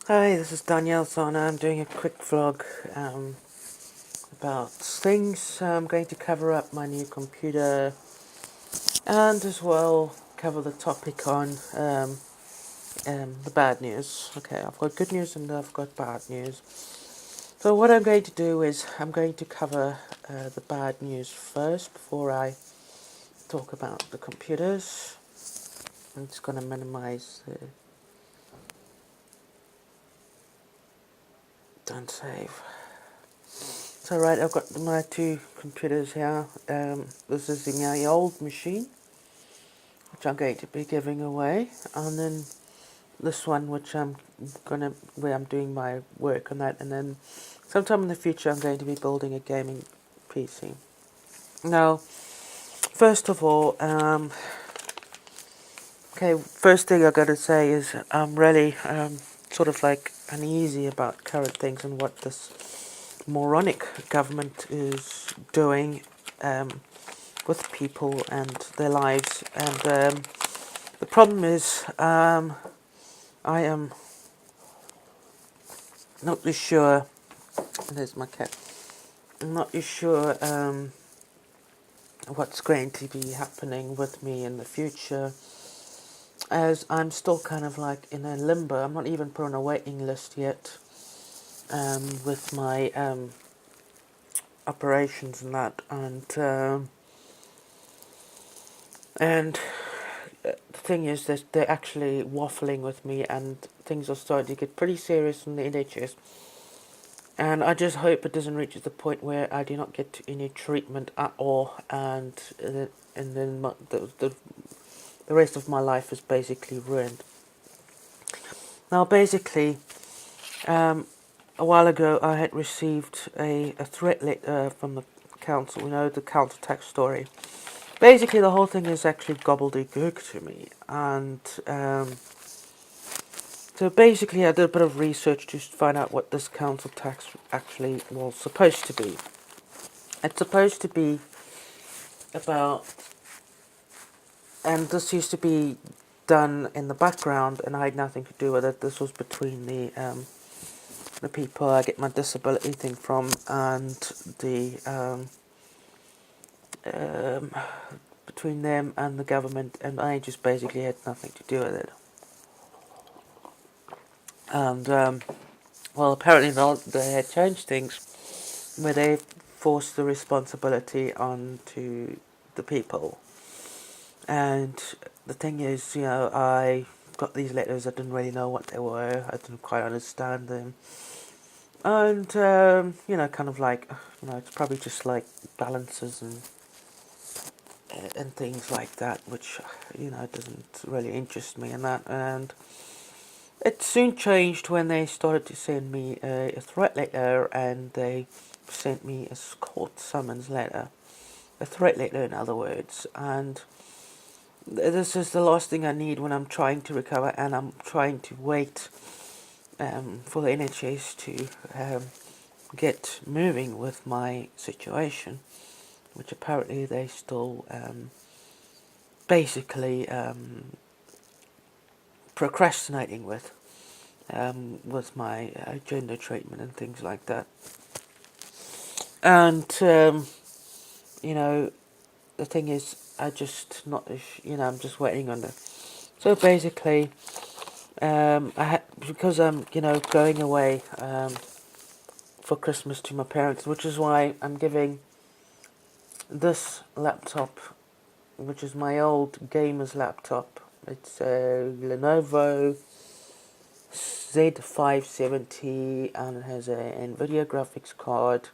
Hi, this is Danielle Sana. I'm doing a quick vlog about things. I'm going to cover up my new computer and as well cover the topic on the bad news. Okay, I've got good news and I've got bad news. So what I'm going to do is I'm going to cover the bad news first before I talk about the computers. I'm just going to minimize the don't save. So right, I've got my two computers here. This is my old machine, which I'm going to be giving away, and then this one, which where I'm doing my work on that, and then sometime in the future I'm going to be building a gaming PC. Now, first of all, okay, first thing I got to say is I'm really sort of like uneasy about current things and what this moronic government is doing with people and their lives. And the problem is, I am not too sure. There's my cat. I'm not too sure what's going to be happening with me in the future, as I'm still kind of like in a limbo. I'm not even put on a waiting list yet with my operations and that, and the thing is that they're actually waffling with me, and things are starting to get pretty serious in the NHS. And I just hope it doesn't reach the point where I do not get any treatment at all, and then the rest of my life is basically ruined. Now, basically, a while ago I had received a threat letter from the council. You know, the council tax story. Basically, the whole thing is actually gobbledygook to me, and so basically I did a bit of research to find out what this council tax actually was supposed to be. It's supposed to be about, and this used to be done in the background, and I had nothing to do with it. This was between the people I get my disability thing from, and the between them and the government, and I just basically had nothing to do with it. And well, apparently not. They had changed things where they forced the responsibility onto the people. And the thing is, you know, I got these letters. I didn't really know what they were. I didn't quite understand them. And you know, kind of like, you know, it's probably just like balances and things like that, which, you know, doesn't really interest me in that. And it soon changed when they started to send me a threat letter, and they sent me a court summons letter, a threat letter in other words. And this is the last thing I need when I'm trying to recover, and I'm trying to wait for the NHS to get moving with my situation, which apparently they still basically procrastinating with my gender treatment and things like that. And you know, the thing is, I just not, you know, I'm just waiting on the. So basically, because I'm, you know, going away for Christmas to my parents, which is why I'm giving this laptop, which is my old gamer's laptop. It's a Lenovo Z570, and it has a NVIDIA graphics card.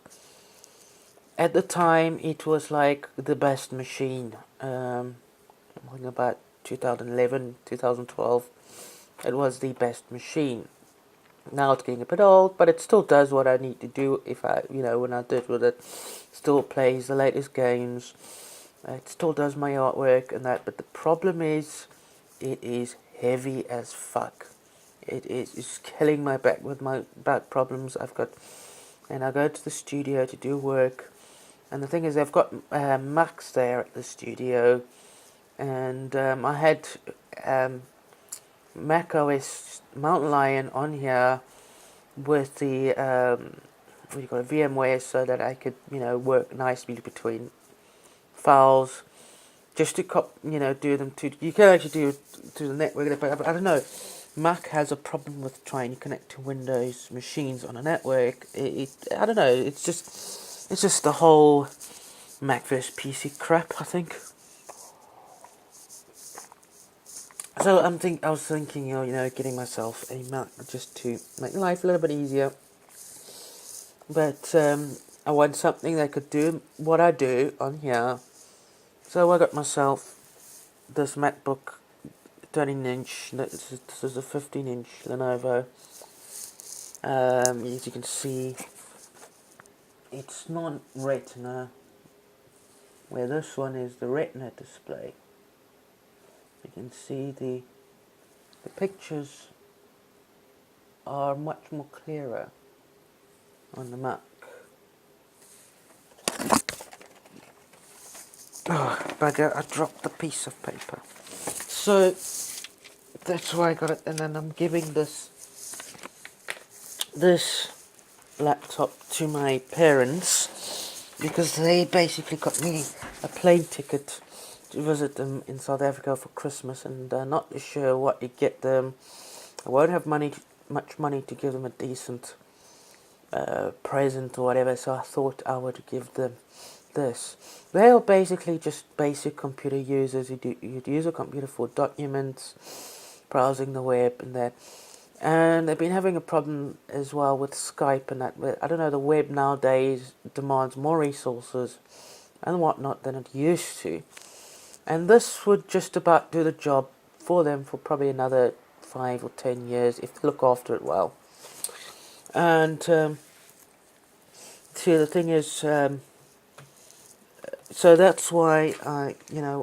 At the time, it was like the best machine. I'm talking about 2011, 2012. It was the best machine. Now it's getting a bit old, but it still does what I need to do. If I, you know, when I did with it, still plays the latest games. It still does my artwork and that. But the problem is, it is heavy as fuck. It's killing my back with my back problems I've got. And I go to the studio to do work. And the thing is, I've got Max there at the studio. And I had Mac OS Mountain Lion on here with the what do you call it, VMware, so that I could work nicely between files, just to do them to. You can actually do it to the network, but I don't know. Mac has a problem with trying to connect to Windows machines on a network. I don't know. It's just the whole Mac versus PC crap, I think. So I was thinking, getting myself a Mac just to make life a little bit easier. But I want something that could do what I do on here. So I got myself this MacBook 13-inch. This is a 15-inch Lenovo. As you can see, it's not Retina, where this one is the Retina display. You can see the pictures are much more clearer on the Mac. Oh, bugger, I dropped the piece of paper. So, that's why I got it, and then I'm giving this laptop to my parents, because they basically got me a plane ticket to visit them in South Africa for Christmas, and not sure what to get them. I won't have much money to give them a decent present or whatever, so I thought I would give them this. They are basically just basic computer users. You'd use a computer for documents, browsing the web and that. And they've been having a problem as well with Skype and that. I don't know, the web nowadays demands more resources and whatnot than it used to. And this would just about do the job for them for probably another 5 or 10 years if they look after it well. And see, the thing is, so that's why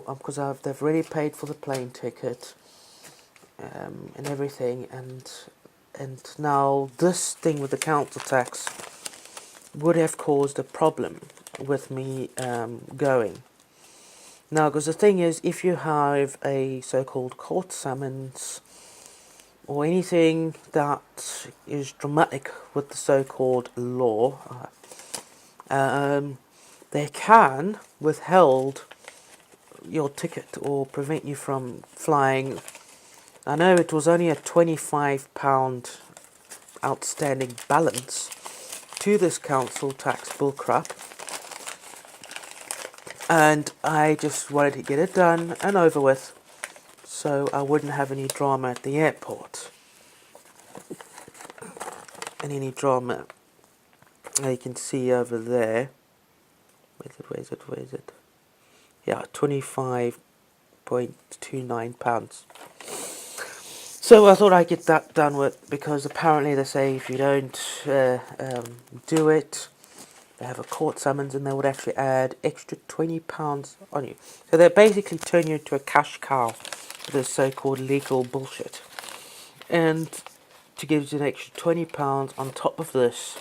because they've already paid for the plane ticket and everything, and now this thing with the council tax would have caused a problem with me going. Now, because the thing is, if you have a so-called court summons or anything that is dramatic with the so-called law, they can withhold your ticket or prevent you from flying. I know it was only a £25 outstanding balance to this council tax bullcrap, and I just wanted to get it done and over with, so I wouldn't have any drama at the airport. And any drama, you can see over there. Where is it? Yeah, £25.29. So I thought I'd get that done with, because apparently they say if you don't do it, they have a court summons and they would actually add extra £20 on you. So they basically turn you into a cash cow for this so-called legal bullshit. And to give you an extra £20 on top of this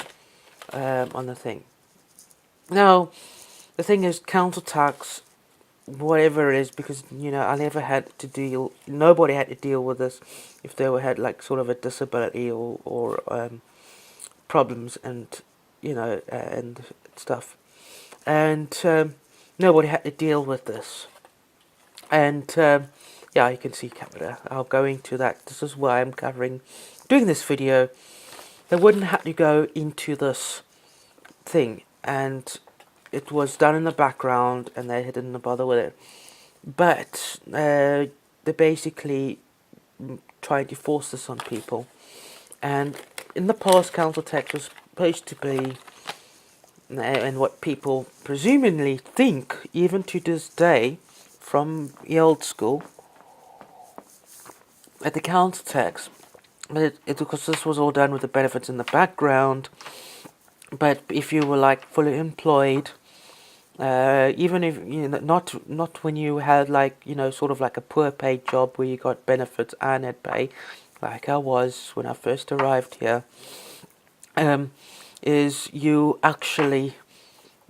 on the thing. Now, the thing is, council tax, whatever it is, because I never had to deal. Nobody had to deal with this if they had like sort of a disability or problems and and stuff, and nobody had to deal with this. And yeah, you can see Capita. I'll go into that. This is why I'm doing this video. They wouldn't have to go into this thing, and it was done in the background and they didn't bother with it. But they basically tried to force this on people. And in the past, council tax was supposed to be, and what people presumably think, even to this day, from the old school, at the council tax, but because this was all done with the benefits in the background. But if you were like fully employed, even if not when you had like sort of like a poor paid job where you got benefits and had pay, like I was when I first arrived here, is you actually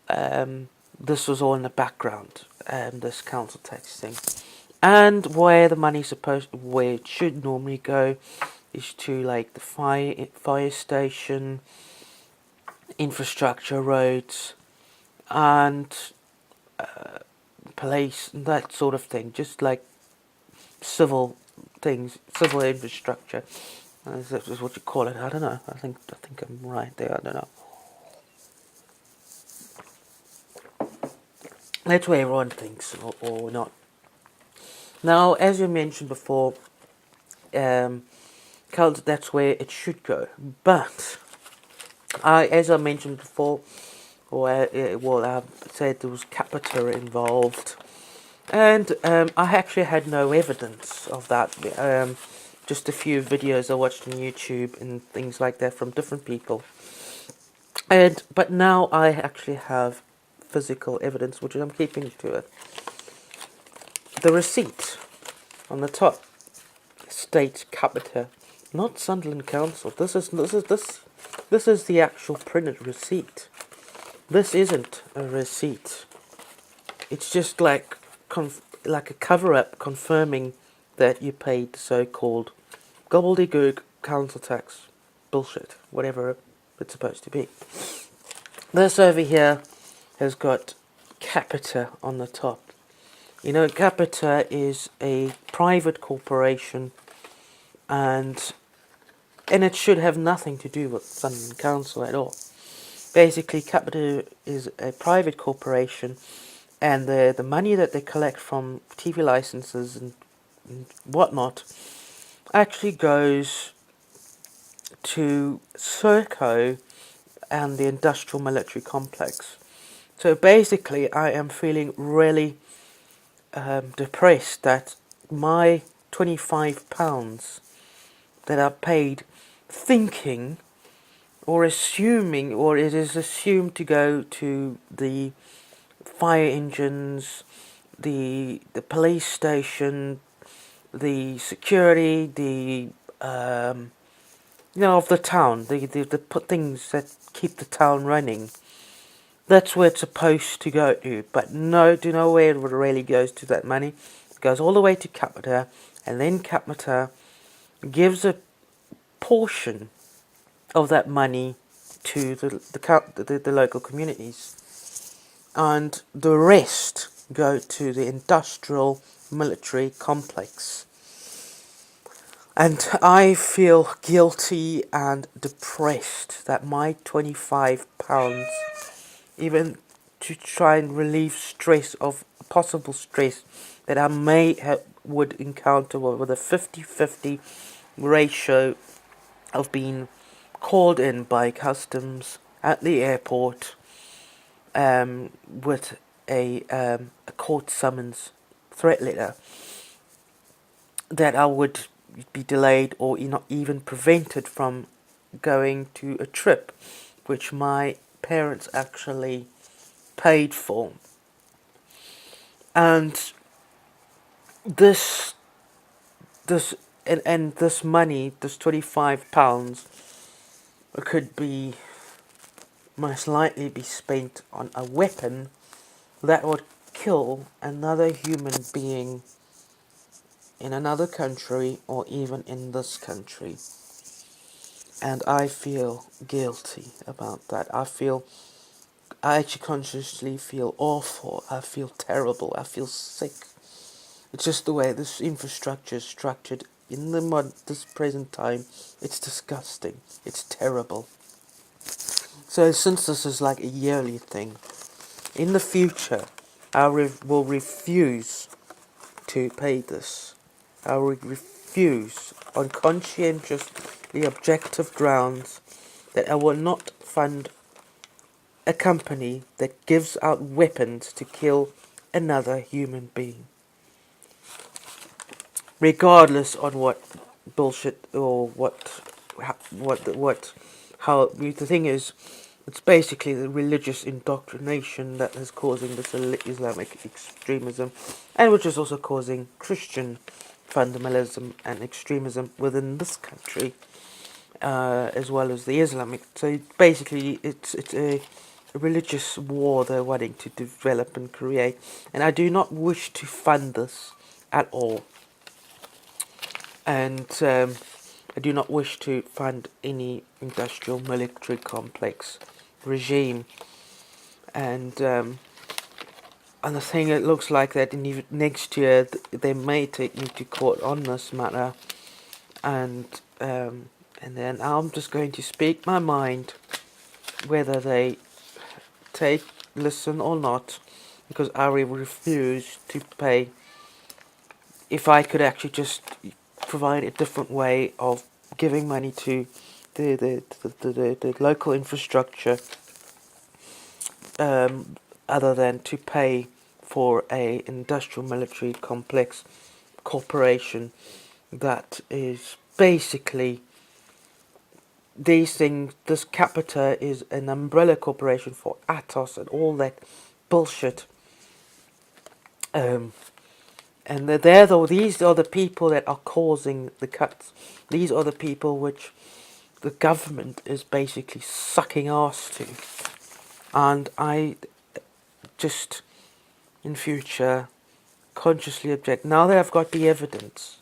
this was all in the background, this council tax thing, And where the money's where it should normally go is to like the fire station, infrastructure, roads, and police, and that sort of thing. Just like civil things, civil infrastructure. That is what you call it. I don't know. I think I'm right there. I don't know. That's what everyone thinks, or not. Now, as you mentioned before, that's where it should go. But as I mentioned before, I said there was Capita involved, and I actually had no evidence of that. Just a few videos I watched on YouTube and things like that from different people. But now I actually have physical evidence, which I'm keeping to it. The receipt on the top states Capita, not Sunderland Council. This is the actual printed receipt. This isn't a receipt. It's just like a cover-up confirming that you paid the so-called gobbledygook council tax bullshit, whatever it's supposed to be. This over here has got Capita on the top. You know, Capita is a private corporation, and it should have nothing to do with Sunderland Council at all. Basically, Capita is a private corporation, and the money that they collect from TV licenses and whatnot actually goes to Serco and the industrial military complex. So basically, I am feeling really depressed that my £25 that I paid, thinking or assuming, or it is assumed to go to the fire engines, the police station, the security, the of the town, the things that keep the town running. That's where it's supposed to go to. But no, do you know where it really goes to, that money? It goes all the way to Capita, and then Capita gives a portion of that money to the local communities, and the rest go to the industrial military complex. And I feel guilty and depressed that my £25, even to try and relieve stress of possible stress that I would encounter with a 50-50 ratio of being called in by customs at the airport with a court summons threat letter, that I would be delayed or not even prevented from going to a trip which my parents actually paid for. And this and this money, this £25, could be most likely be spent on a weapon that would kill another human being in another country or even in this country. And I feel guilty about that. I actually consciously feel awful. I feel terrible. I feel sick. It's just the way this infrastructure is structured in this present time. It's disgusting. It's terrible. So since this is like a yearly thing, in the future, I will refuse to pay this. I will refuse on conscientiously objective grounds that I will not fund a company that gives out weapons to kill another human being, regardless on what bullshit or how the thing is. It's basically the religious indoctrination that is causing this Islamic extremism, and which is also causing Christian fundamentalism and extremism within this country, as well as the Islamic. So basically, it's a religious war they're wanting to develop and create, and I do not wish to fund this at all. And I do not wish to fund any industrial military complex regime. And the thing, it looks like that in next year they may take me to court on this matter, and then I'm just going to speak my mind, whether they listen or not, because I will refuse to pay. If I could actually just provide a different way of giving money to the local infrastructure, other than to pay for a industrial military complex corporation that is basically these things. This Capita is an umbrella corporation for Atos and all that bullshit. And these are the people that are causing the cuts. These are the people which the government is basically sucking arse to. And I just, in future, consciously object. Now that I've got the evidence,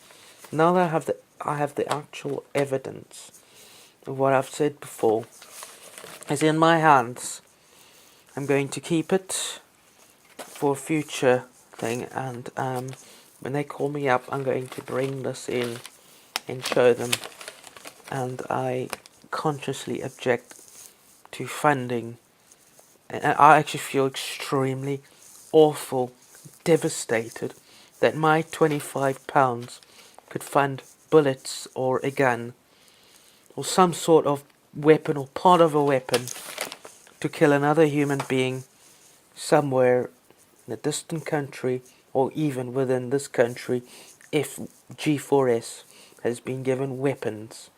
now that I have the actual evidence of what I've said before, is in my hands. I'm going to keep it for a future thing, and when they call me up, I'm going to bring this in and show them. And I consciously object to funding, and I actually feel extremely awful, devastated that my £25 could fund bullets or a gun or some sort of weapon or part of a weapon to kill another human being somewhere in a distant country or even within this country, if G4S has been given weapons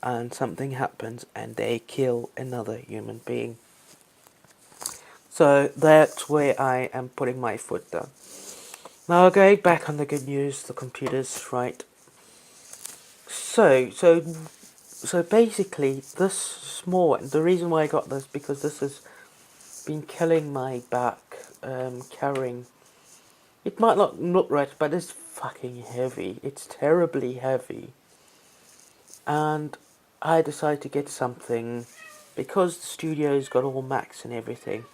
and something happens and they kill another human being. So that's where I am putting my foot down. Now going back on the good news, the computers, right? So basically this small one, the reason why I got this, because this has been killing my back, carrying. It might not look right, but it's fucking heavy. It's terribly heavy. And I decided to get something because the studio's got all Macs and everything,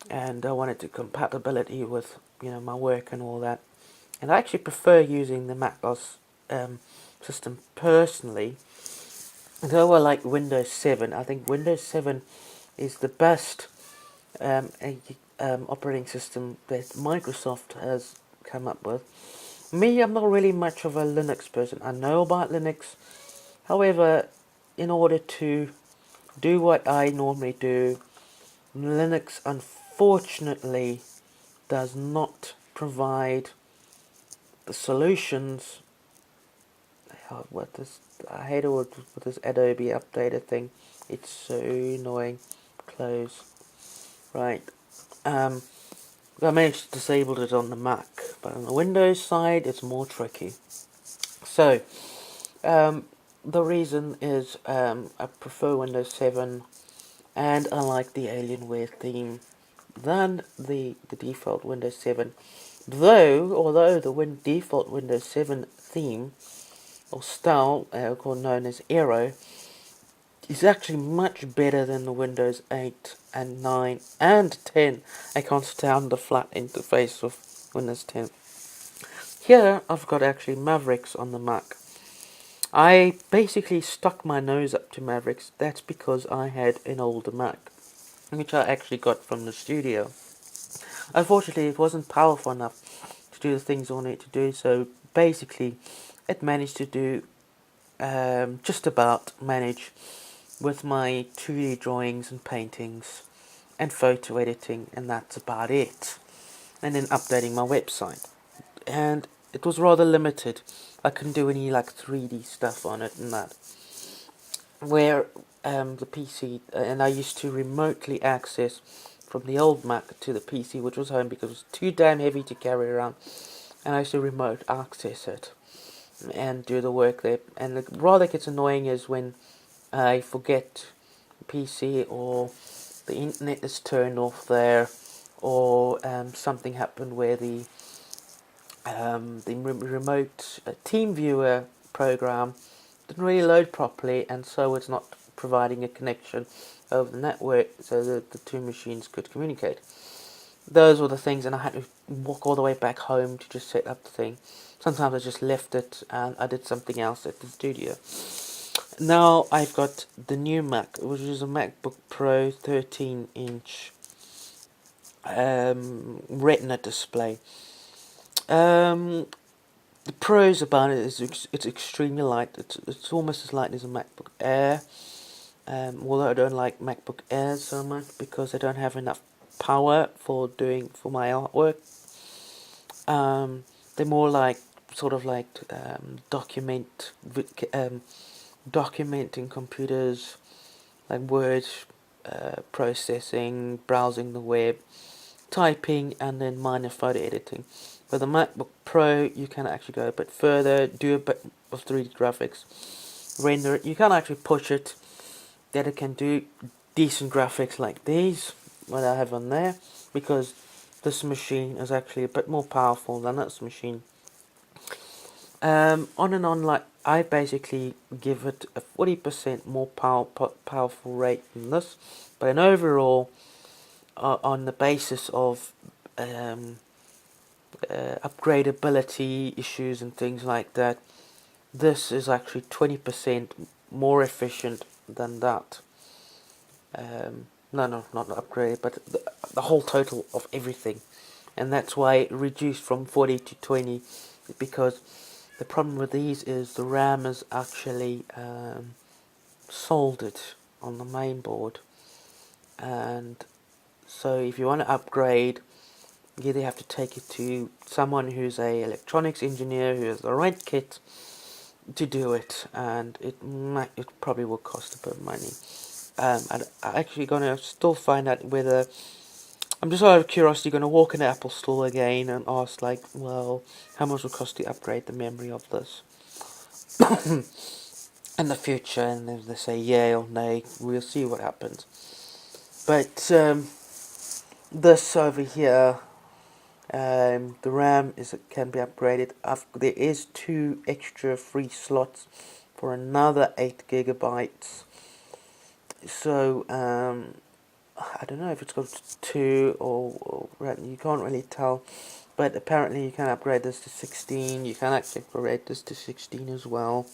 and I wanted to compatibility with my work and all that. And I actually prefer using the Mac OS system personally. Though I like Windows 7, I think Windows 7 is the best operating system that Microsoft has come up with. Me, I'm not really much of a Linux person. I know about Linux. However, in order to do what I normally do, Linux unfortunately does not provide the solutions. I hate it with this Adobe updater thing. It's so annoying. Close. Right. I managed to disable it on the Mac, but on the Windows side, it's more tricky. So, the reason is I prefer Windows 7, and I like the Alienware theme than the default Windows 7. Although the default Windows 7 theme or style, known as Aero, is actually much better than the Windows 8 and 9 and 10. I can't stand the flat interface of Windows 10. Here I've got actually Mavericks on the Mac. I basically stuck my nose up to Mavericks. That's because I had an older Mac, which I actually got from the studio. Unfortunately, it wasn't powerful enough to do the things I wanted to do, so basically it managed to do just about manage with my 2D drawings and paintings and photo editing, and that's about it. And then updating my website. And it was rather limited. I couldn't do any 3D stuff on it and that. Where the PC, and I used to remotely access from the old Mac to the PC, which was home, because it was too damn heavy to carry around. And I used to remote access it and do the work there. And the rather gets annoying is when I forget the PC or the internet is turned off there, or something happened where the The remote team viewer program didn't really load properly, and so it's not providing a connection over the network so that the two machines could communicate. Those were the things, and I had to walk all the way back home to just set up the thing. Sometimes I just left it and I did something else at the studio. Now I've got the new Mac, which is a MacBook Pro 13-inch Retina display. The pros about it is it's extremely light. It's almost as light as a MacBook Air. Although I don't like MacBook Airs so much because they don't have enough power for my artwork. They're more like sort of like documenting computers, like Word processing, browsing the web, typing, and then minor photo editing. With the MacBook Pro, you can actually go a bit further, do a bit of 3D graphics, render it. You can actually push it that it can do decent graphics like these, what I have on there, because this machine is actually a bit more powerful than this machine. On and on, like I basically give it a 40% more powerful rate than this, but in overall, on the basis of upgradability issues and things like that, this is actually 20% more efficient than that. No, not upgraded, but the whole total of everything. And that's why it reduced from 40 to 20, because the problem with these is the RAM is actually soldered on the main board. And so if you want to upgrade, you either have to take it to someone who's a electronics engineer who has the right kit to do it, and it probably will cost a bit of money. I'm actually going to still find out whether, I'm just out of curiosity going to walk in the Apple store again and ask, like, well, how much will it cost to upgrade the memory of this in the future, and if they say yay or nay, we'll see what happens. But this over here, the RAM can be upgraded. There is 2 extra free slots for another 8 gigabytes. So I don't know if it's got 2 or you can't really tell. But apparently you can upgrade this to 16. You can actually upgrade this to 16 as well.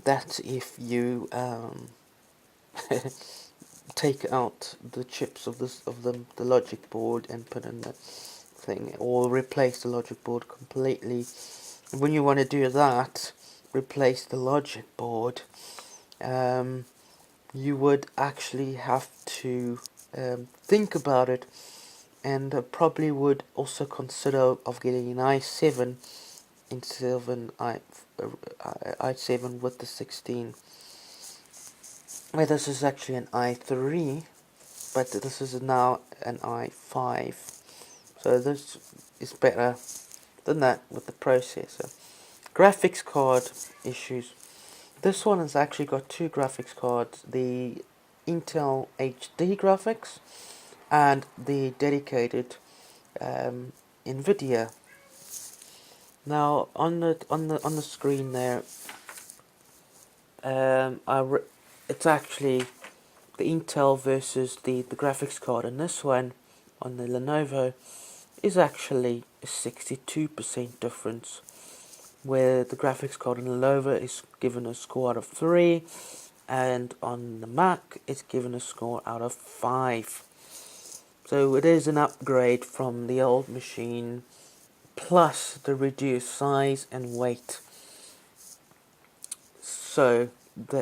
That's if you take out the chips of the logic board and put in the thing, or replace the logic board completely. When you want to do that, replace the logic board, you would actually have to think about it, and probably would also consider of getting an i7 instead of an i7 with the 16. Well, this is actually an i3, but this is now an i5, so this is better than that with the processor. Graphics card issues. This one has actually got 2 graphics cards, the Intel HD graphics and the dedicated Nvidia. Now on the screen there, it's actually the Intel versus the graphics card, and this one on the Lenovo is actually a 62% difference, where the graphics card on the Lenovo is given a score out of 3, and on the Mac it's given a score out of 5. So it is an upgrade from the old machine, plus the reduced size and weight. So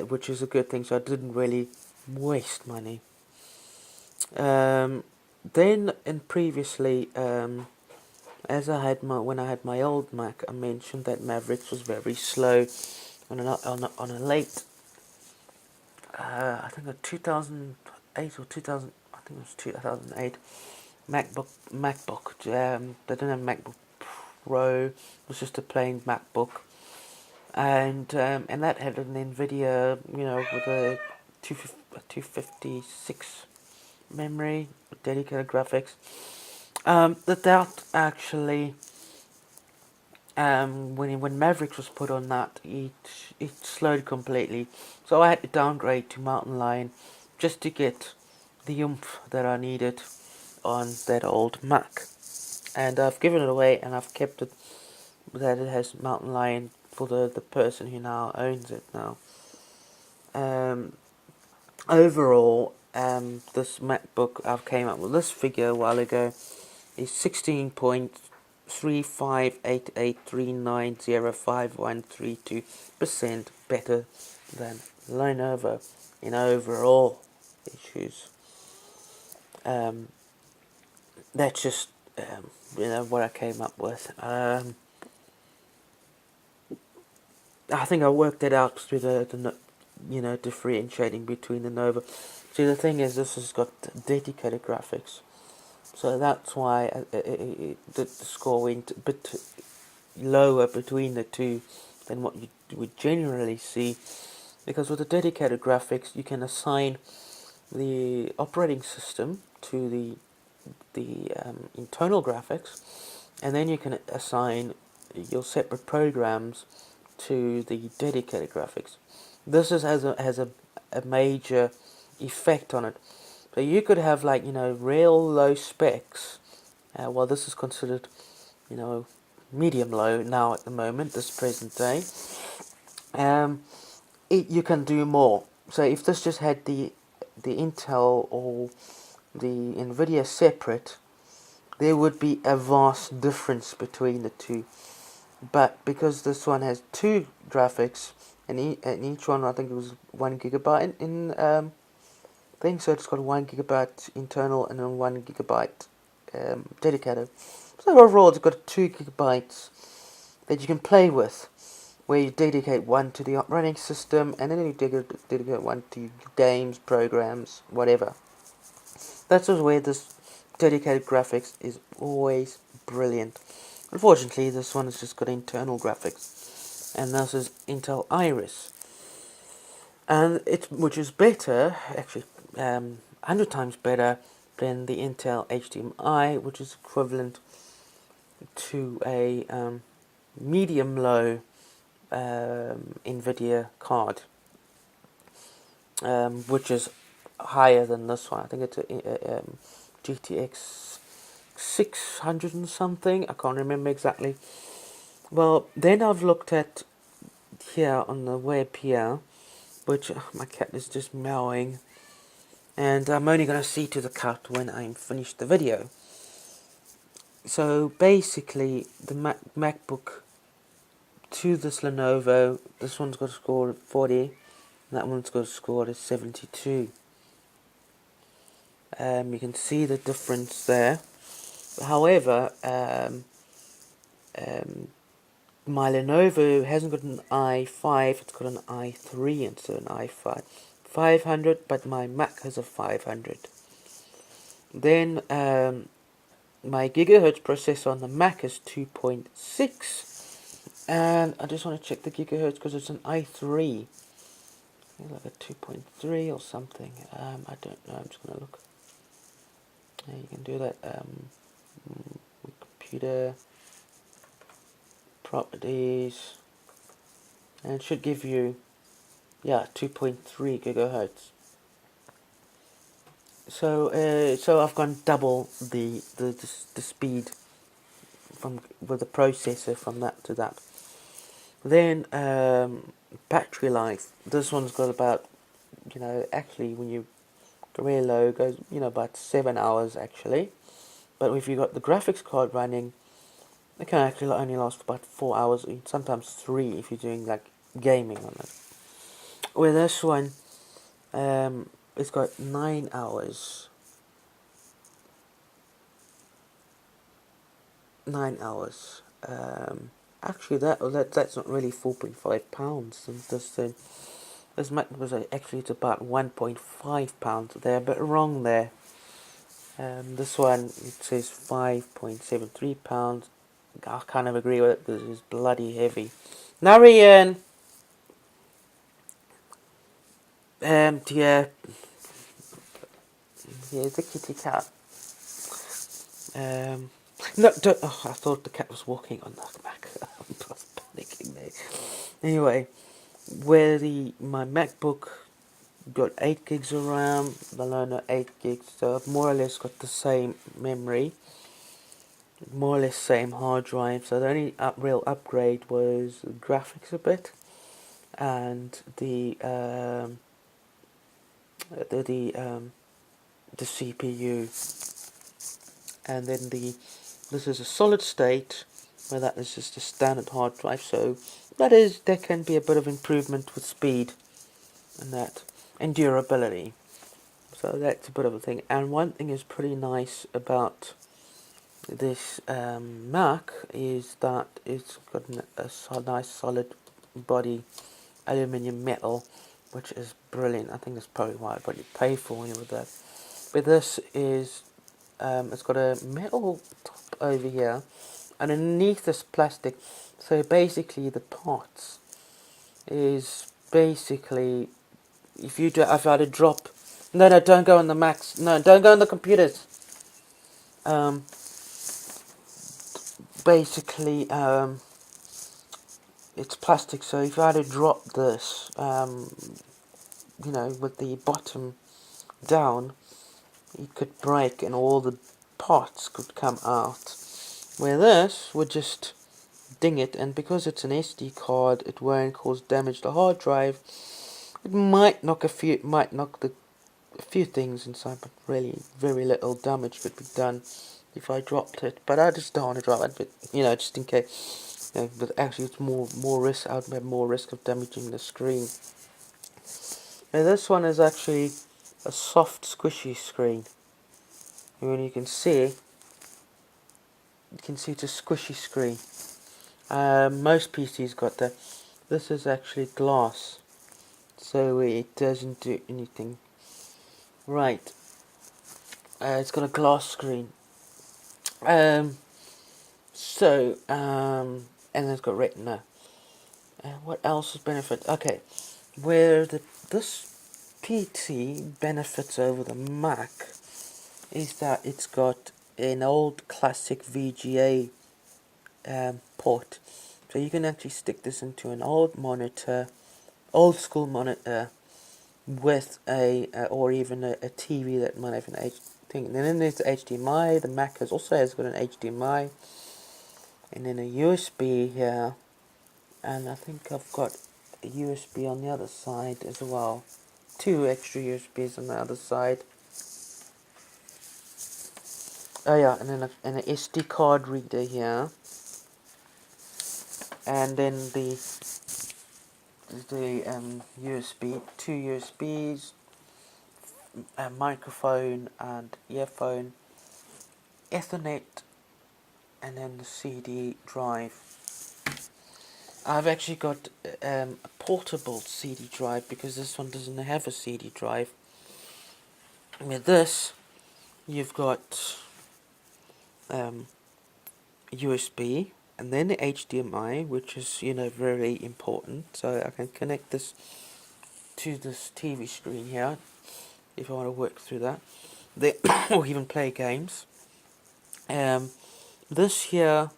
which is a good thing. So I didn't really waste money. Then and previously, as when I had my old Mac, I mentioned that Mavericks was very slow on a late, I think a 2008 or 2000, I think it was 2008 MacBook. They didn't have MacBook Pro. It was just a plain MacBook, and that had an Nvidia, with a 256 memory with dedicated graphics. That actually, when Mavericks was put on that, it slowed completely. So I had to downgrade to Mountain Lion just to get the oomph that I needed on that old Mac. And I've given it away, and I've kept it that it has Mountain Lion for the person who now owns it now. Um, Overall, this MacBook, I've came up with this figure a while ago, is 16.358839053132% better than Lenovo in overall issues. That's just what I came up with. I think I worked it out through the differentiating between the Nova. See, the thing is, this has got dedicated graphics, so that's why the score went a bit lower between the two than what you would generally see. Because with the dedicated graphics, you can assign the operating system to the internal graphics, and then you can assign your separate programs to the dedicated graphics. This has a major effect on it. So you could have real low specs. Well, this is considered medium low now at the moment, this present day. You can do more. So if this just had the Intel or the Nvidia separate, there would be a vast difference between the two. But because this one has two graphics, and each one I think it was 1 GB in thing, so it's got 1 GB internal and then 1 GB dedicated. So overall, it's got 2 GB that you can play with, where you dedicate one to the operating system, and then you dedicate one to games, programs, whatever. That's just where this dedicated graphics is always brilliant. Unfortunately, this one has just got internal graphics, and this is Intel Iris, and which is better, actually, 100 times better than the Intel HDMI, which is equivalent to a medium-low Nvidia card, which is higher than this one. I think it's a GTX 600 and something. I can't remember exactly. Well, then I've looked at here on the web here, which my cat is just meowing, and I'm only going to see to the cat when I'm finished the video. So basically, the MacBook to this Lenovo, this one's got a score of 40, and that one's got a score of 72. You can see the difference there. However, my Lenovo hasn't got an i5, it's got an i3 instead of an i5. 500, but my Mac has a 500. Then my gigahertz processor on the Mac is 2.6, and I just want to check the gigahertz because it's an i3. Like a 2.3 or something. I don't know. I'm just gonna look. Yeah, you can do that. Computer properties, and it should give you 2.3 gigahertz. So I've gone double the speed with the processor from that to that. Then battery life. This one's got about actually when you go really low, goes about 7 hours actually. But if you've got the graphics card running, it can actually only last about 4 hours, sometimes 3 if you're doing like gaming on it. With this one, it's got 9 hours. 9 hours. Actually, that's not really £4.5. This Mac was actually it's about £1.5. They're a bit wrong there. This one it says £5.73. I kind of agree with it because it's bloody heavy. Narian! Yeah, here's the kitty cat. No, don't, oh, I thought the cat was walking on the Mac. I was panicking there. Anyway, where my MacBook got 8 gigs of RAM, the loaner 8 gigs, so I've more or less got the same memory, more or less same hard drive. So the only real upgrade was the graphics a bit, and the the um, the CPU, and then this is a solid state, where that is just a standard hard drive. So there can be a bit of improvement with speed and that, and durability. So that's a bit of a thing. And one thing is pretty nice about this Mac is that it's got a nice solid body aluminium metal, which is brilliant. I think that's probably why I probably pay for it with that. But this is it's got a metal top over here, and underneath this plastic. So basically, the parts is basically if I had a drop. No, don't go on the Macs. No, don't go on the computers. Um, basically, it's plastic. So if I had to drop this, with the bottom down, it could break and all the parts could come out. Where this would just ding it, and because it's an SD card, it won't cause damage to the hard drive. It might knock a few things inside, but really very little damage could be done if I dropped it. But I just don't want to drop it, but just in case. But actually, it's more risk. I'd have more risk of damaging the screen. Now this one is actually a soft, squishy screen. And when you can see it's a squishy screen. Most PCs got that. This is actually glass, so it doesn't do anything. Right. It's got a glass screen. And it's got retina. What else is benefit? Okay, where this PC benefits over the Mac is that it's got an old classic VGA port, so you can actually stick this into an old old school monitor, with or even a TV that might have an thing. And then there's the HDMI. The Mac also has got an HDMI, and then a USB here, and I think I've got a USB on the other side as well. 2 extra USBs on the other side. Oh yeah, and then an SD card reader here, and then the USB, 2 USBs, a microphone and earphone, Ethernet, and then the CD drive. I've actually got a portable CD drive because this one doesn't have a CD drive. With this, you've got USB and then the HDMI, which is very important. So I can connect this to this TV screen here if I want to work through that, or even play games. This here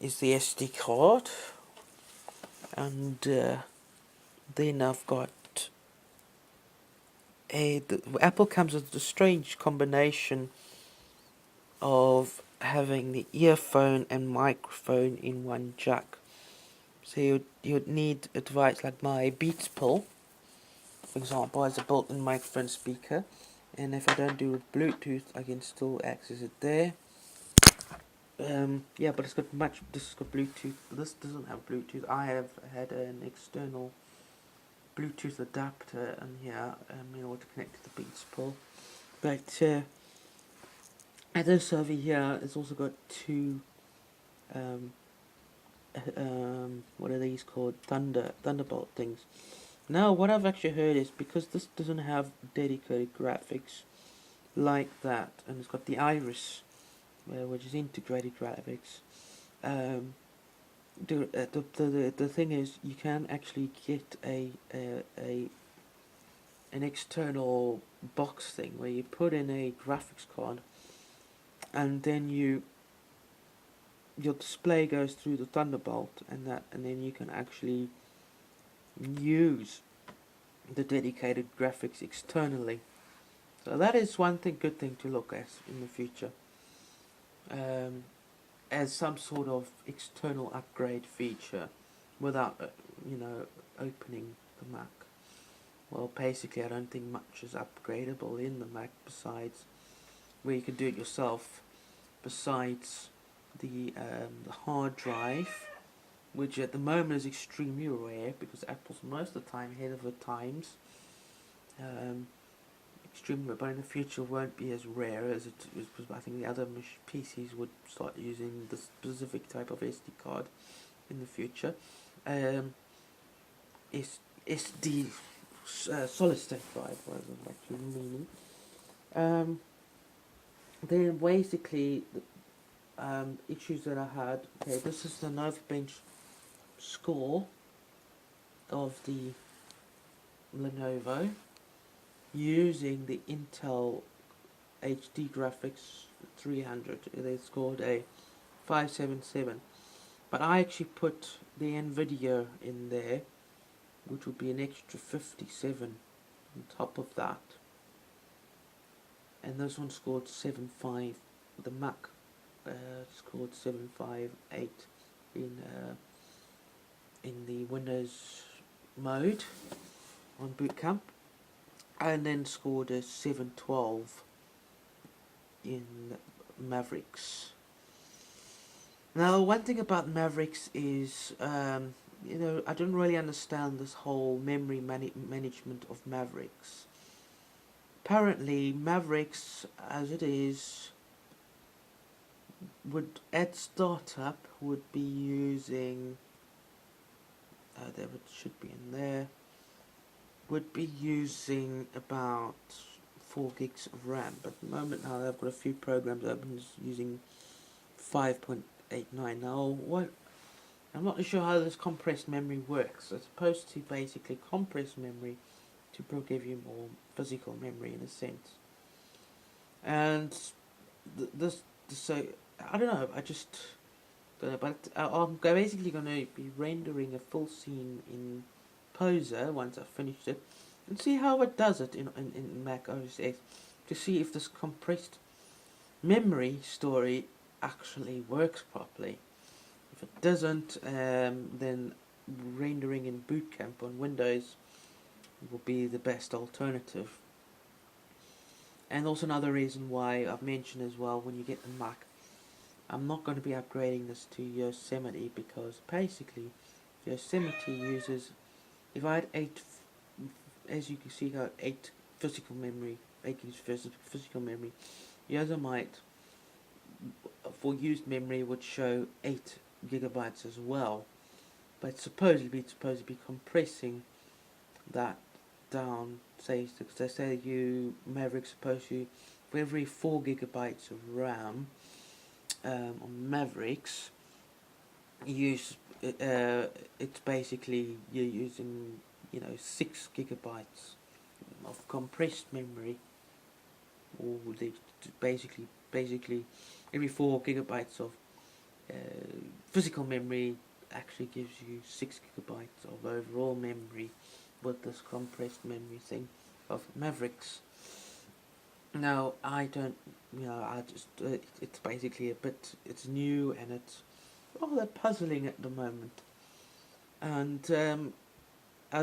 is the SD card, and then I've got Apple comes with a strange combination of having the earphone and microphone in one jack. So you'd need a device like my Beats Pill, for example, has a built-in microphone speaker, and if I don't do with Bluetooth, I can still access it there. Yeah, but this has got Bluetooth. This doesn't have Bluetooth. I have had an external Bluetooth adapter in here in order to connect to the Beats Pill. But this over here has also got 2 what are these called? Thunderbolt things. Now, what I've actually heard is because this doesn't have dedicated graphics like that, and it's got the Iris, which is integrated graphics. The thing is, you can actually get an external box thing where you put in a graphics card, and then your display goes through the Thunderbolt, and then you can actually use the dedicated graphics externally. So that is one good thing to look at in the future, as some sort of external upgrade feature, without opening the Mac. Well, basically, I don't think much is upgradable in the Mac besides where you can do it yourself. Besides the hard drive, which at the moment is extremely rare because Apple's most of the time ahead of the times. Extremely, but in the future won't be as rare as it is, because I think the other PCs would start using the specific type of SD card in the future. SD solid state drive was actually meaning. Then basically issues that I had. Okay, this is the Nova Bench score of the Lenovo using the Intel HD graphics 300. They scored a 577, but I actually put the Nvidia in there, which would be an extra 57 on top of that, and this one scored 7.5. The Mac scored 7.58 in the Windows mode on boot camp, and then scored a 7.12 in Mavericks. Now, one thing about Mavericks is, I don't really understand this whole memory management of Mavericks. Apparently, Mavericks, as it is, would at startup would be using. There it should be in there. Would be using about 4 gigs of RAM, but at the moment now I've got a few programs open using 5.89. Now, I'm not sure how this compressed memory works. It's supposed to basically compress memory to give you more physical memory in a sense. And so I don't know. I just don't know. But I'm basically going to be rendering a full scene in Poser once I've finished it, and see how it does it in Mac OS X, to see if this compressed memory story actually works properly. If it doesn't, then rendering in Boot Camp on Windows will be the best alternative. And also another reason why I've mentioned as well, when you get the Mac, I'm not going to be upgrading this to Yosemite, because basically Yosemite uses, if I had 8, as you can see, I got 8 physical memory, 8 gigs physical memory. Yosemite for used memory would show 8 gigabytes as well, but supposedly it's supposed to be compressing that down. Say Maverick's supposed to, for every 4 gigabytes of RAM on Mavericks, it's basically you're using 6 gigabytes of compressed memory, or basically every 4 gigabytes of physical memory actually gives you 6 gigabytes of overall memory with this compressed memory thing of Mavericks. Now, I don't, it's basically it's new, and it's rather puzzling at the moment. And I'm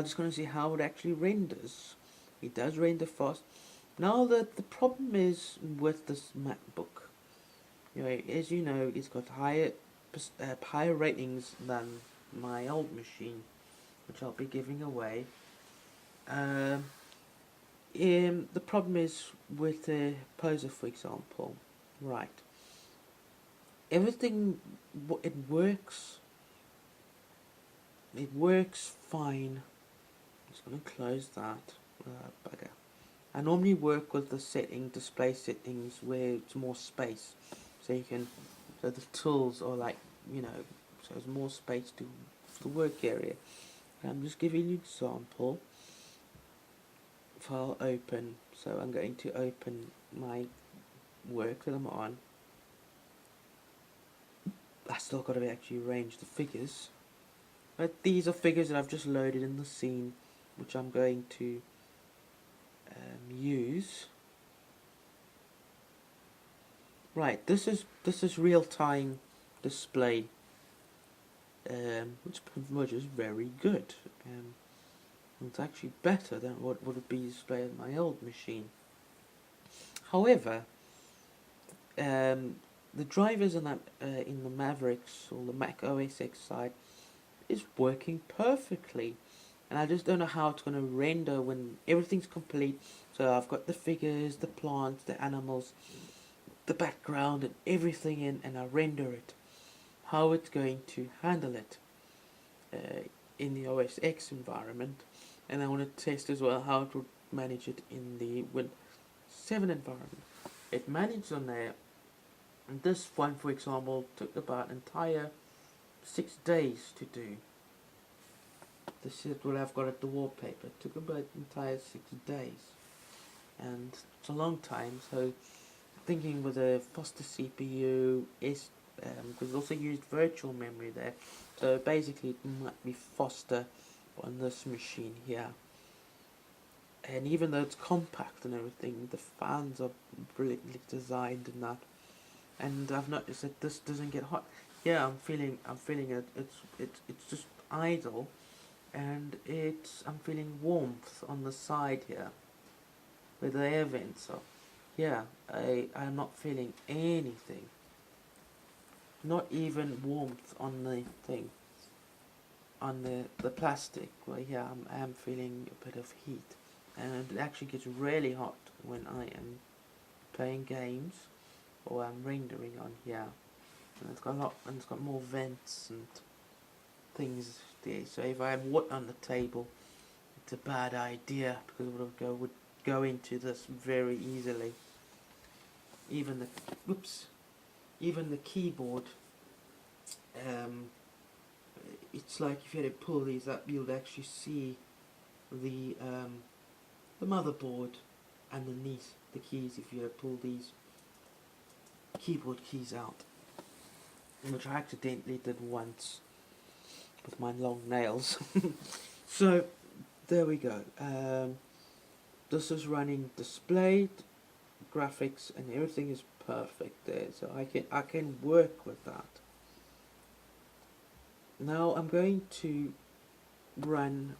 just going to see how it actually renders. It does render fast. Now, the problem is with this MacBook. As you know, it's got higher ratings than my old machine, which I'll be giving away. The problem is with the Poser, for example. Right. Everything, it works. It works fine. I'm just going to close that. Bugger. I normally work with the display settings, where it's more space. So the tools are like, so there's more space for the work area. I'm just giving you an example. File open. So I'm going to open my work that I'm on. I still got to actually arrange the figures. But these are figures that I've just loaded in the scene, which I'm going to use. Right, this is real-time display, which pretty much is very good. It's actually better than what would be displayed on my old machine. However, the drivers in the Mavericks or the Mac OS X side is working perfectly, and I just don't know how it's going to render when everything's complete. So I've got the figures, the plants, the animals, the background, and everything in, and I render it. How it's going to handle it in the OS X environment, and I want to test as well how it would manage it in the Windows 7 environment. It managed on there, and this one, for example, took about an entire 6 days to do. This is what I've got at the wallpaper. It took about an entire 6 days, and it's a long time. So thinking with a faster CPU is because it also used virtual memory there, so basically it might be faster on this machine here. And even though it's compact and everything, the fans are brilliantly designed and that. And I've noticed that this doesn't get hot. Yeah, I'm feeling it. It's just idle, and I'm feeling warmth on the side here, where the air vents are. Yeah, I'm not feeling anything. Not even warmth on the thing, on the plastic. Well, yeah, I am feeling a bit of heat, and it actually gets really hot when I am playing games or I'm rendering on here. And it's got it's got more vents and things there. So if I had wood on the table, it's a bad idea because it would go into this very easily. Even the keyboard, it's like if you had to pull these up, you'll actually see the motherboard underneath the keys if you had to pull these keyboard keys out, which I accidentally did once with my long nails. So there we go. This is running displayed graphics and everything is perfect there, so I can work with that. Now I'm going to run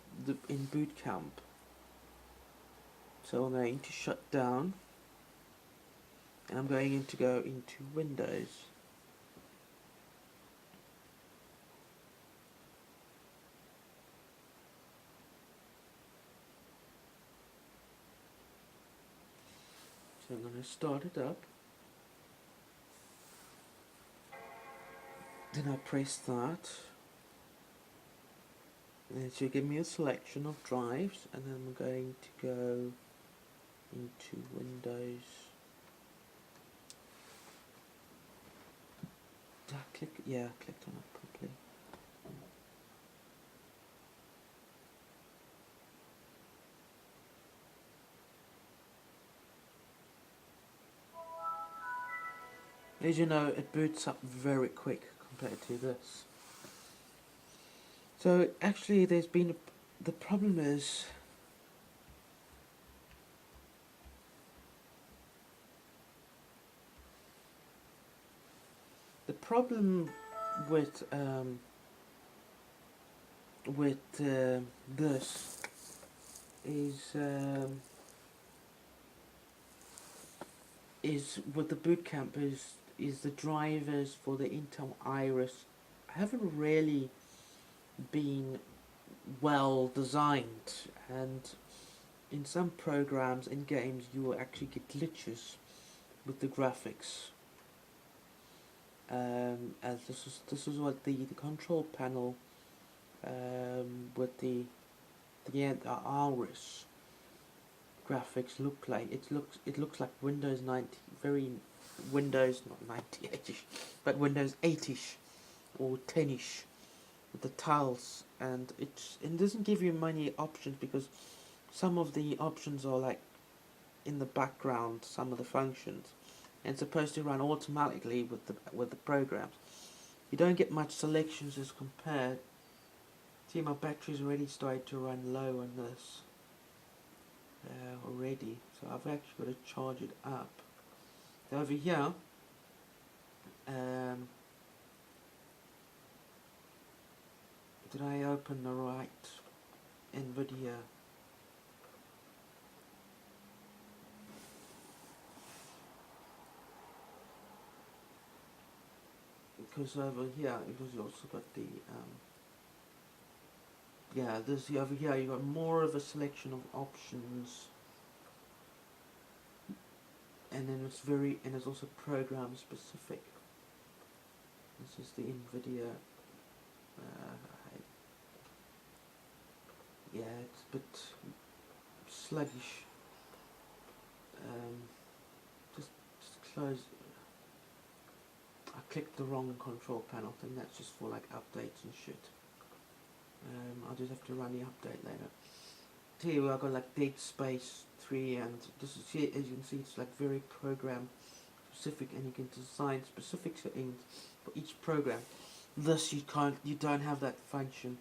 in boot camp. So I'm going to shut down, and I'm going to go into Windows. So I'm going to start it up. Then I press that. And it should give me a selection of drives, and then I'm going to go into Windows. Did I click? Yeah, I clicked on it properly. As you know, it boots up very quick compared to this. So actually the problem is the problem with this is with the boot camp is the drivers for the Intel Iris haven't really been well designed, and in some programs in games you will actually get glitches with the graphics. As this is what the control panel with the Iris graphics look like. It looks like Windows 90, very Windows, not 98ish, but Windows 8ish or 10ish with the tiles, and it doesn't give you many options because some of the options are like in the background, some of the functions, and it's supposed to run automatically with the programs. you don't get much selections as compared. See, my battery's already started to run low on this already, so I've actually got to charge it up. So over here, did I open the right NVIDIA? Because over here, because you also got the yeah, this over here you got more of a selection of options, and then it's also program specific. This is the NVIDIA. Yeah, it's a bit sluggish. Just close. I clicked the wrong control panel thing. That's just for like updates and shit. I'll just have to run the update later. Here I've got like Dead Space 3, and this is here, as you can see, it's like very program specific, and you can design specific settings for each program. This you don't have that function,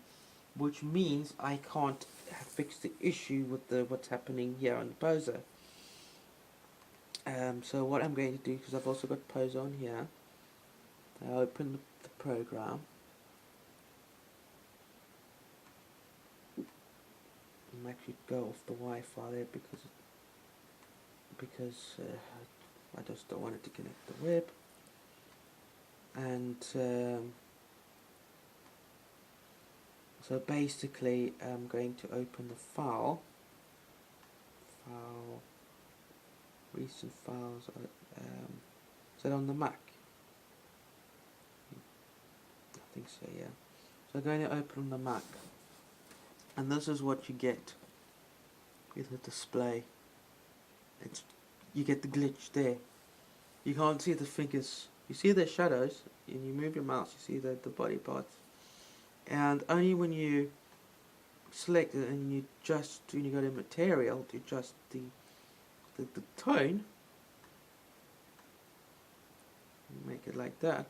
which means I can't fix the issue with what's happening here on the poser. So what I'm going to do, because I've also got poser on here, I open the program. I'm actually go off the Wi-Fi there because I just don't want it to connect to the web. And so basically I'm going to open the file, recent files, is that on the Mac? I think so, yeah. So I'm going to open the Mac, and this is what you get with the display. You get the glitch there. You can't see the figures. You see the shadows, and you move your mouse, you see the body parts. And only when you select it and you when you go to material, to adjust the tone, make it like that,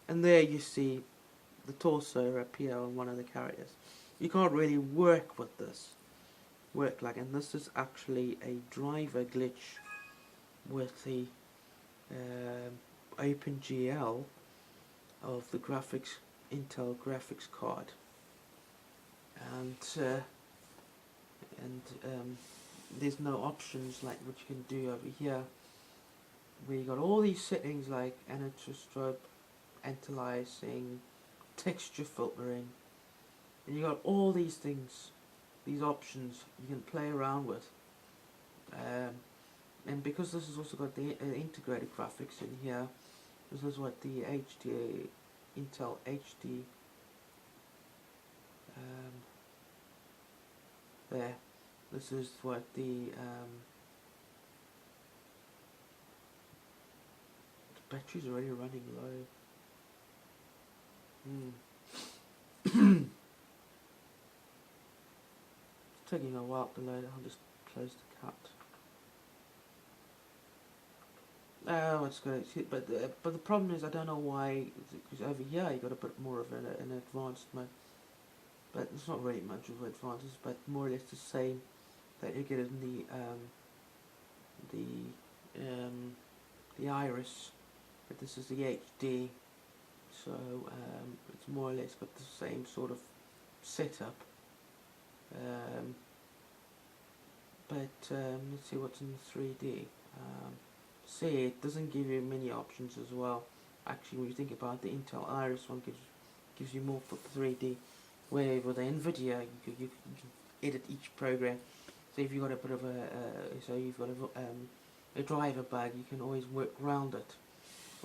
and there you see the torso appear on one of the characters. You can't really work with this. And this is actually a driver glitch with the OpenGL of the Intel graphics card, and there's no options like what you can do over here, where you got all these settings like anisotrope, anti-aliasing, texture filtering, and you got all these things, these options you can play around with. And because this has also got the integrated graphics in here, this is what the Intel HD there. This is what the battery's already running low. It's taking a while to load. I'll just close the cut. Oh, it's good. But the problem is I don't know why. Because over here you got to put more of an advanced mode. But it's not really much of advantage, but more or less the same that you get in the iris. But this is the HD, so it's more or less got the same sort of setup. But let's see what's in 3D. See, it doesn't give you many options as well. Actually, when you think about the Intel Iris one, gives you more for 3D. Where with the NVIDIA, you can edit each program. So if you've got a bit of a driver bug, you can always work around it.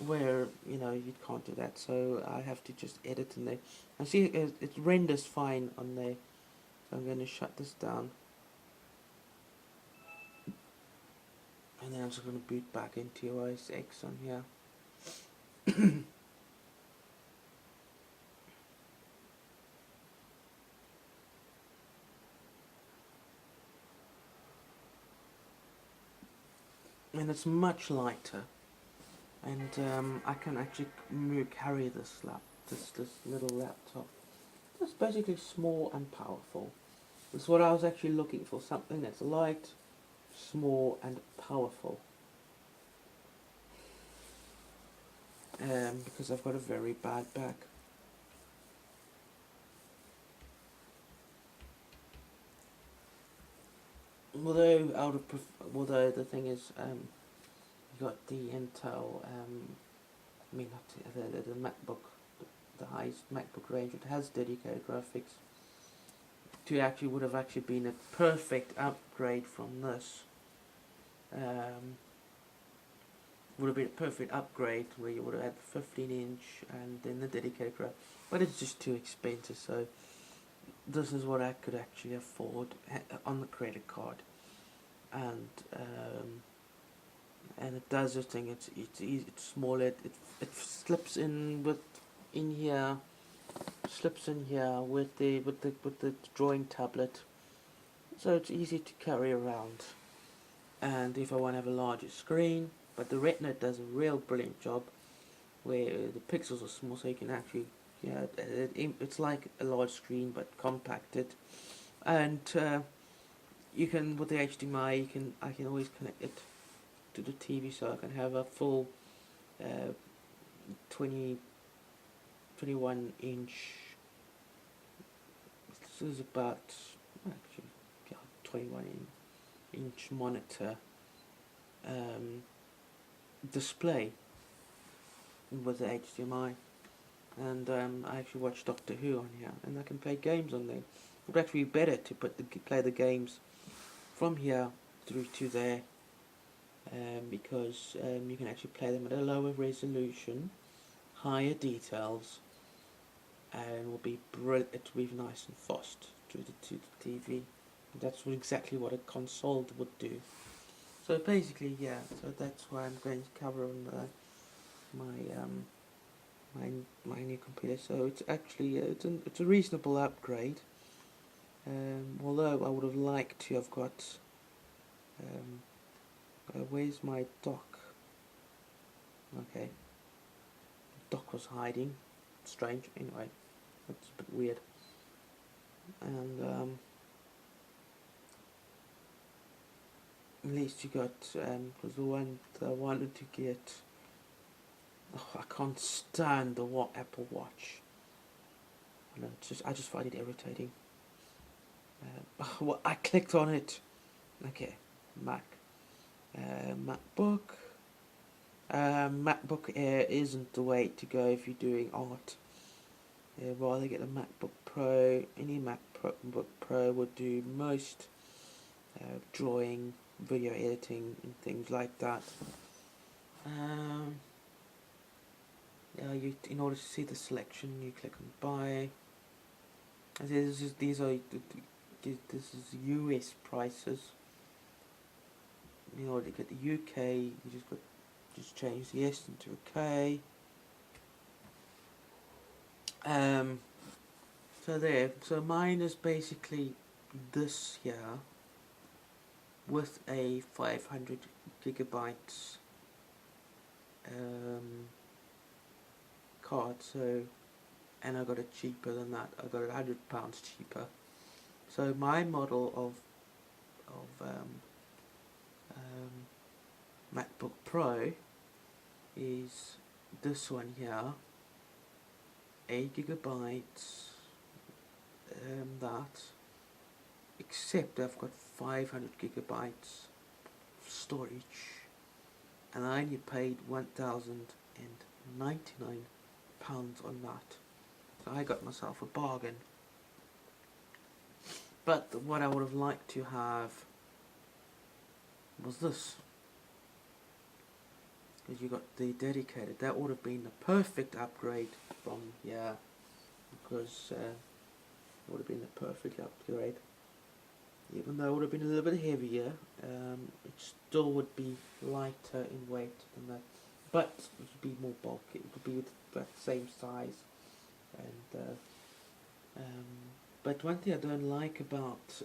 Where you can't do that, so I have to just edit in there. And see, it renders fine on there. So I'm going to shut this down. And then I'm just going to boot back into OS X on here. And it's much lighter. And I can actually carry this this little laptop. It's basically small and powerful. That's what I was actually looking for, something that's light, small and powerful. Because I've got a very bad back. Although the thing is, you got the Intel, I mean not the MacBook, the highest MacBook range. It has dedicated graphics. To actually would have actually been a perfect upgrade from this. Would have been a perfect upgrade where you would have had the 15-inch and then the dedicated graphics, but it's just too expensive. So this is what I could actually afford on the credit card, and it does this thing. It's easy, it's small. It slips in here, with the drawing tablet, so it's easy to carry around. And if I want to have a larger screen, but the Retina does a real brilliant job, where the pixels are small, so you can actually, it's like a large screen but compacted, and you can, with the HDMI, I can always connect it to the TV, so I can have a full 21-inch. This is about actually 21-inch monitor display with the HDMI, and I actually watch Doctor Who on here, and I can play games on there. It would actually be better to play the games from here through to there, because you can actually play them at a lower resolution, higher details, and it will be it will be nice and fast to the TV. That's exactly what a console would do. So basically, yeah. So that's why I'm going to cover on my new computer. So it's actually it's a reasonable upgrade. Although I would have liked to have got. Where's my dock? Okay. Dock was hiding. Strange. Anyway, that's a bit weird. And at least you got, because the one that I wanted to get, I can't stand the Apple Watch. I just find it irritating. Well, I clicked on it. Okay, MacBook. MacBook Air isn't the way to go if you're doing art. Rather get a MacBook Pro. Any MacBook Pro would do most drawing, video editing, and things like that. In order to see the selection, you click on buy. And this is US prices. In order to get the UK, you just change the S into a K. So mine is basically this here with a 500 gigabytes card. So, and I got it cheaper than that. I got it £100 cheaper. So my model of MacBook Pro is this one here, 8 gigabytes, that, except I've got 500 gigabytes storage, and I only paid £1,099 on that, so I got myself a bargain. But what I would have liked to have was this, because you got the dedicated. That would have been the perfect upgrade from here, because it would have been the perfect upgrade. Even though it would have been a little bit heavier, it still would be lighter in weight than that, but it would be more bulky. It would be the same size, and but one thing I don't like about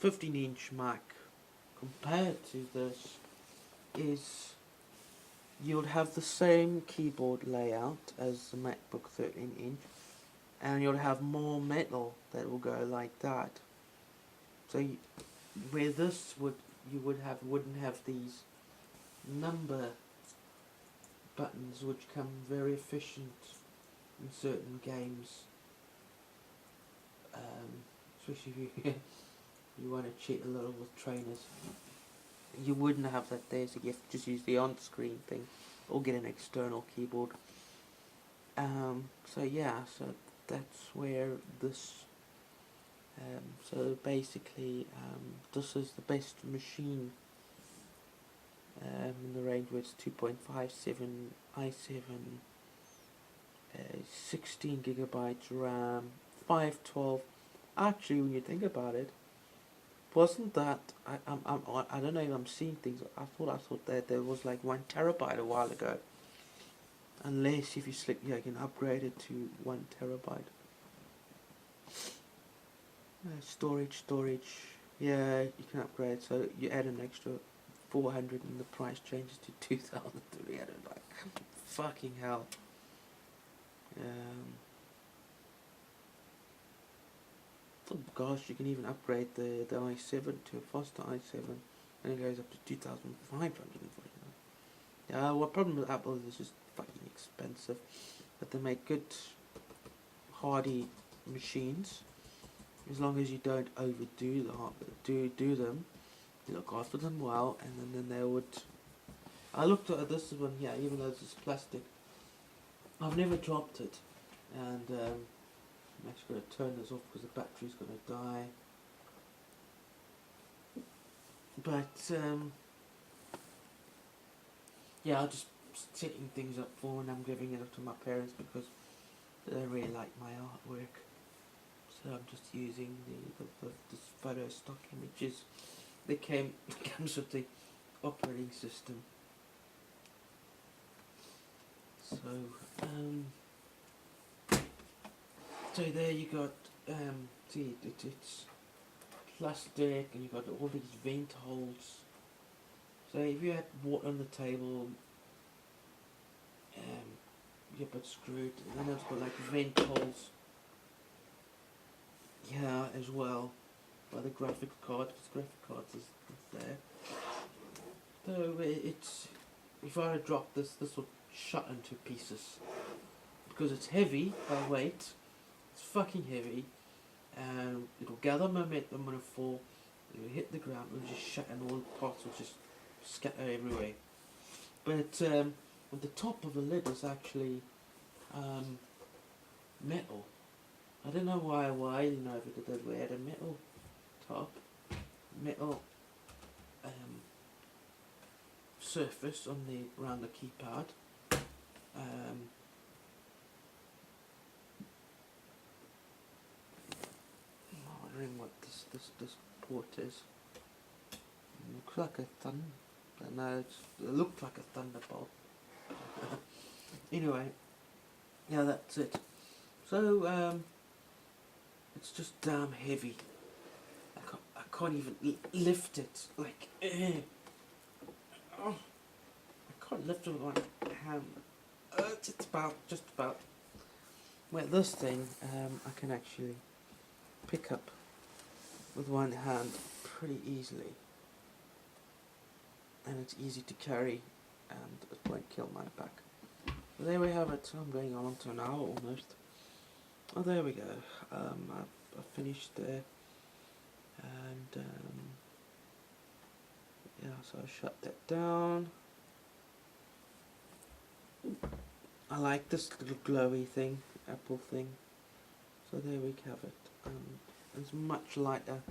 15-inch Mac compared to this is you'll have the same keyboard layout as the MacBook 13-inch, and you'll have more metal that will go like that. So where this wouldn't have these number buttons, which come very efficient in certain games, especially if you you want to cheat a little with trainers. You wouldn't have that there, so you have to just use the on-screen thing or get an external keyboard. So yeah, so that's where this. So basically, this is the best machine in the range where it's 2.57 i7, 16 gigabytes RAM, 512. Actually, when you think about it, wasn't that I don't know if I'm seeing things. I thought that there was like 1 terabyte a while ago. Unless if you select, yeah, you can upgrade it to 1 terabyte. Storage. Yeah, you can upgrade. So you add an extra 400, and the price changes to 2,300. Like, fucking hell. Oh gosh, you can even upgrade the i7 to a faster i7, and it goes up to 2,500. Yeah, well, problem with Apple is it's just fucking expensive, but they make good, hardy machines. As long as you don't overdo do them, you look after them well, and then they would. I looked at this one here, even though this is plastic. I've never dropped it, and I'm actually going to turn this off because the battery's going to die. But yeah, I'm just setting things up for, and I'm giving it up to my parents because they really like my artwork. So I'm just using this photo stock images that comes with the operating system. So so there you got see it's plastic, and you got all these vent holes. So if you had water on the table, you put screwed, and then it's got like vent holes. Yeah, as well, by the graphics card, because graphic cards is there. So it's, if I drop this would shut into pieces, because it's heavy by weight. It's fucking heavy, and it'll gather momentum when it fall. It'll hit the ground, it'll just shut, and all the parts will just scatter everywhere. But the top of the lid is actually metal. I don't know why Lenovo did that. We had a metal top, metal surface on around the keypad. I'm wondering what this port is. It looks like a no, it looked like a thunderbolt. Anyway, yeah, that's it. So it's just damn heavy. I can't even lift it. Like, oh, I can't lift it with my hand. Just about. Where this thing, I can actually pick up with one hand pretty easily, and it's easy to carry, and it won't kill my back. So there we have it. I'm going on to an hour almost. Oh, there we go. I finished there, and yeah, so I shut that down. I like this little glowy thing, Apple thing. So there we have it. It's much lighter,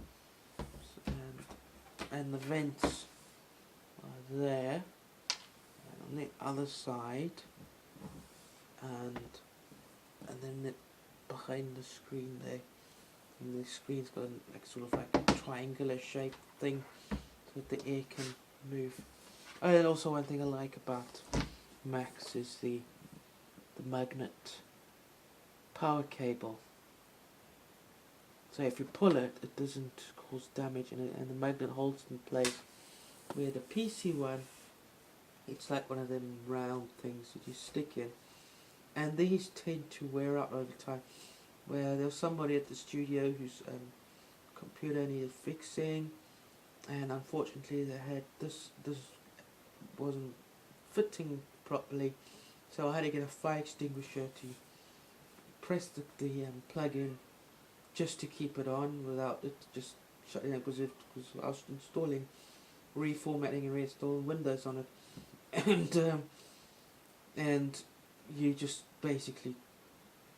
and the vents are there, and on the other side, and then behind the screen there, and the screen's got like sort of like a triangular shaped thing so that the air can move. And also one thing I like about Macs is the magnet power cable. So if you pull it, it doesn't cause damage, and the magnet holds in place. Where the PC one, It's like one of them round things that you stick in, and these tend to wear out over time. Where there was somebody at the studio whose computer needed fixing, and unfortunately they had this wasn't fitting properly, so I had to get a fire extinguisher to press the plug in just to keep it on without it just shutting down, because I was installing, reformatting and reinstalling Windows on it, and you just basically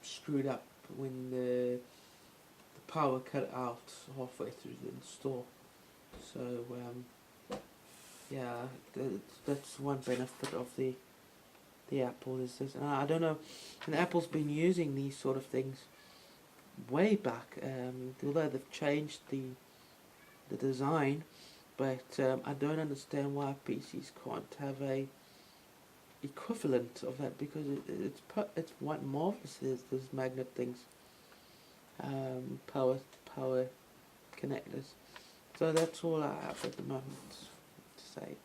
screwed up when the power cut out halfway through the install. So yeah, that's one benefit of the Apple is this. And I don't know, and Apple's been using these sort of things way back, although they've changed the design, but I don't understand why PCs can't have a equivalent of that, because it's quite marvelous. There's magnet things, power connectors. So that's all I have at the moment to say.